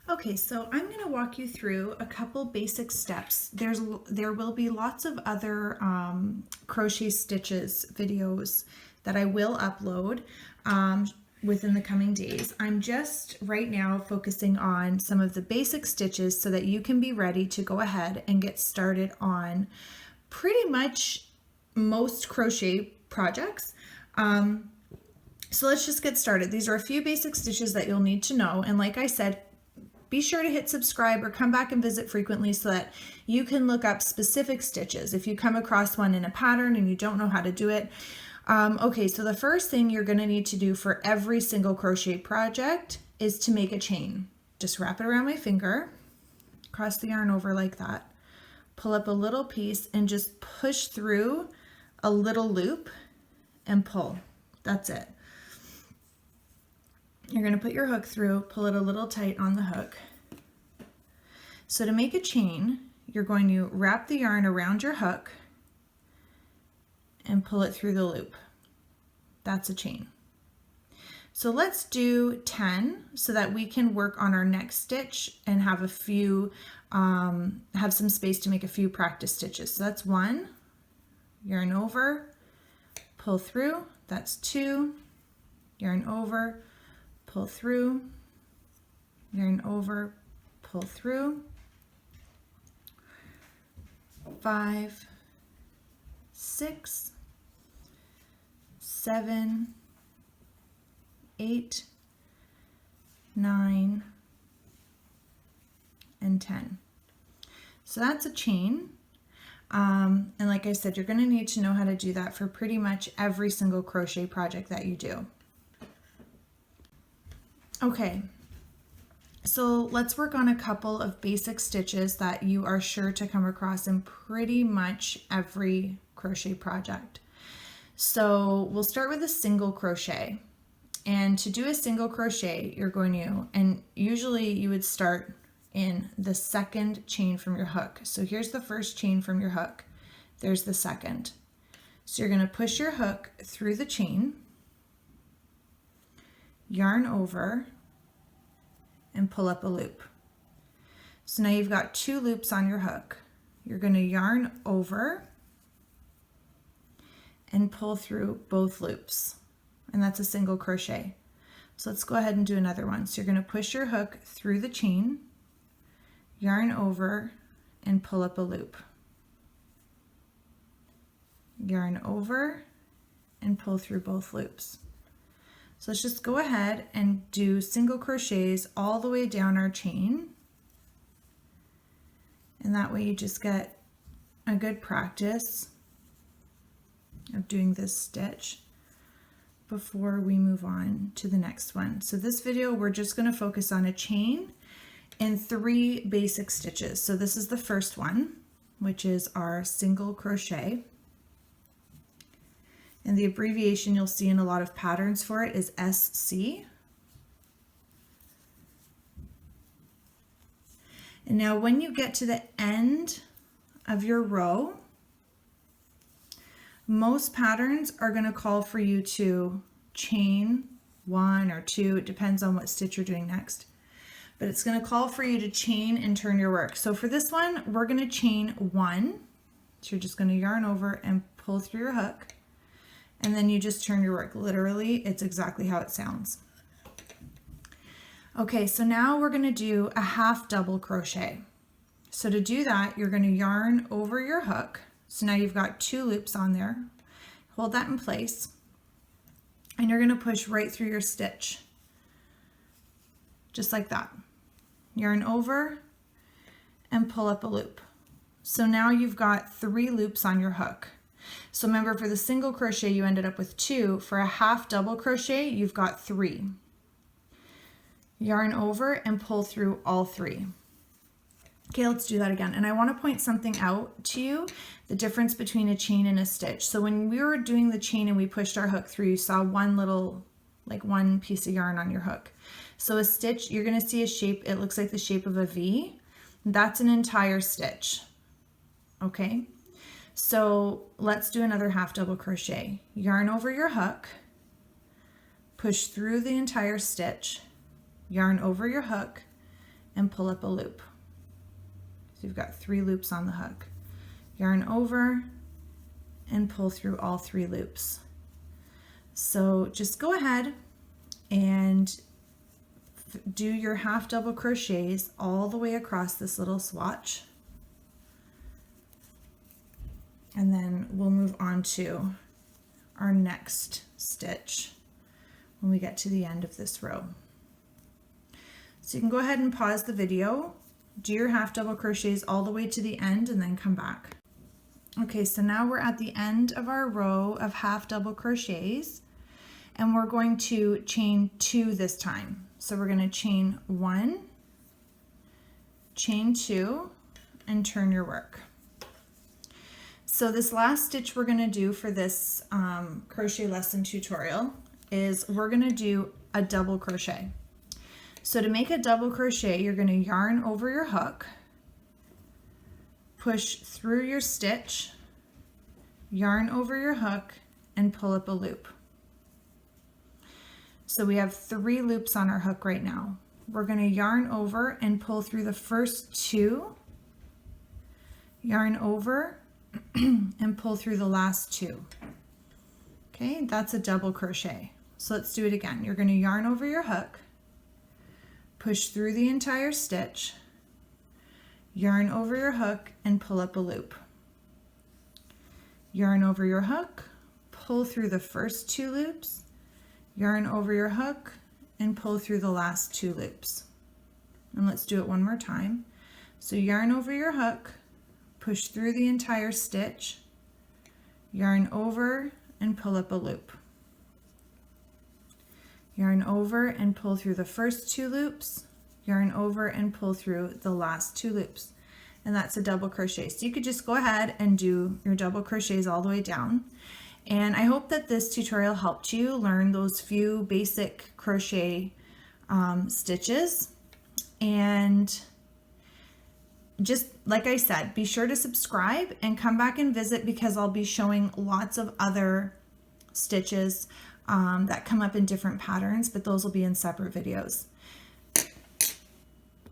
Okay, so I'm going to walk you through a couple basic steps. There will be lots of other crochet stitches videos that I will upload within the coming days. I'm just right now focusing on some of the basic stitches so that you can be ready to go ahead and get started on pretty much most crochet projects. So let's just get started. These are a few basic stitches that you'll need to know, and like I said, be sure to hit subscribe or come back and visit frequently so that you can look up specific stitches if you come across one in a pattern and you don't know how to do it. Okay, so the first thing you're going to need to do for every single crochet project is to make a chain. Just wrap it around my finger, cross the yarn over like that, pull up a little piece and just push through a little loop and pull. That's it. You're going to put your hook through, pull it a little tight on the hook. So to make a chain, you're going to wrap the yarn around your hook and pull it through the loop. That's a chain. So let's do 10 so that we can work on our next stitch and have a few, have some space to make a few practice stitches. So that's 1, yarn over, pull through, that's 2, yarn over, pull through, yarn over, pull through, 5, 6, 7, 8, 9, and 10. So that's a chain. And like I said, you're going to need to know how to do that for pretty much every single crochet project that you do. Okay, so let's work on a couple of basic stitches that you are sure to come across in pretty much every crochet project. So we'll start with a single crochet. And to do a single crochet, you're going to, and usually you would start in the second chain from your hook. So here's the first chain from your hook. There's the second. So you're going to push your hook through the chain, yarn over, and pull up a loop. So now you've got 2 loops on your hook. You're going to yarn over and pull through both loops, and that's a single crochet. So let's go ahead and do another one. So you're going to push your hook through the chain, yarn over, and pull up a loop. Yarn over and pull through both loops. So let's just go ahead and do single crochets all the way down our chain. And that way you just get a good practice of doing this stitch before we move on to the next one. So this video, we're just going to focus on a chain and 3 basic stitches. So this is the first one, which is our single crochet. And the abbreviation you'll see in a lot of patterns for it is SC. And now when you get to the end of your row, most patterns are going to call for you to chain 1 or 2. It depends on what stitch you're doing next. But it's going to call for you to chain and turn your work. So for this one, we're going to chain 1. So you're just going to yarn over and pull through your hook. And then you just turn your work. Literally, it's exactly how it sounds. Okay, so now we're going to do a half double crochet. So to do that, you're going to yarn over your hook. So now you've got 2 loops on there. Hold that in place. And you're going to push right through your stitch. Just like that. Yarn over and pull up a loop. So now you've got 3 loops on your hook. So remember, for the single crochet you ended up with 2. For a half double crochet you've got 3. Yarn over and pull through all 3. Okay, let's do that again. And I want to point something out to you, the difference between a chain and a stitch. So when we were doing the chain and we pushed our hook through, you saw one little, like one piece of yarn on your hook. So a stitch, you're going to see a shape, it looks like the shape of a V. That's an entire stitch. Okay, so let's do another half double crochet. Yarn over your hook, push through the entire stitch, yarn over your hook, and pull up a loop. So you've got 3 loops on the hook. Yarn over and pull through all 3 loops. So just go ahead and do your half double crochets all the way across this little swatch. And then we'll move on to our next stitch when we get to the end of this row. So you can go ahead and pause the video, do your half double crochets all the way to the end, and then come back. Okay, so now we're at the end of our row of half double crochets, and we're going to chain 2 this time. So we're going to chain 1, chain 2, and turn your work. So this last stitch we're going to do for this crochet lesson tutorial is we're going to do a double crochet. So to make a double crochet, you're going to yarn over your hook, push through your stitch, yarn over your hook, and pull up a loop. So we have 3 loops on our hook right now. We're going to yarn over and pull through the first 2, yarn over, and pull through the last 2. Okay, that's a double crochet. So let's do it again. You're going to yarn over your hook, push through the entire stitch, yarn over your hook, and pull up a loop. Yarn over your hook, pull through the first 2 loops, yarn over your hook, and pull through the last 2 loops. And let's do it one more time. So yarn over your hook, push through the entire stitch, yarn over and pull up a loop. Yarn over and pull through the first 2 loops, yarn over and pull through the last 2 loops. And that's a double crochet. So you could just go ahead and do your double crochets all the way down. And I hope that this tutorial helped you learn those few basic crochet stitches. And just like I said, be sure to subscribe and come back and visit, because I'll be showing lots of other stitches that come up in different patterns, but those will be in separate videos.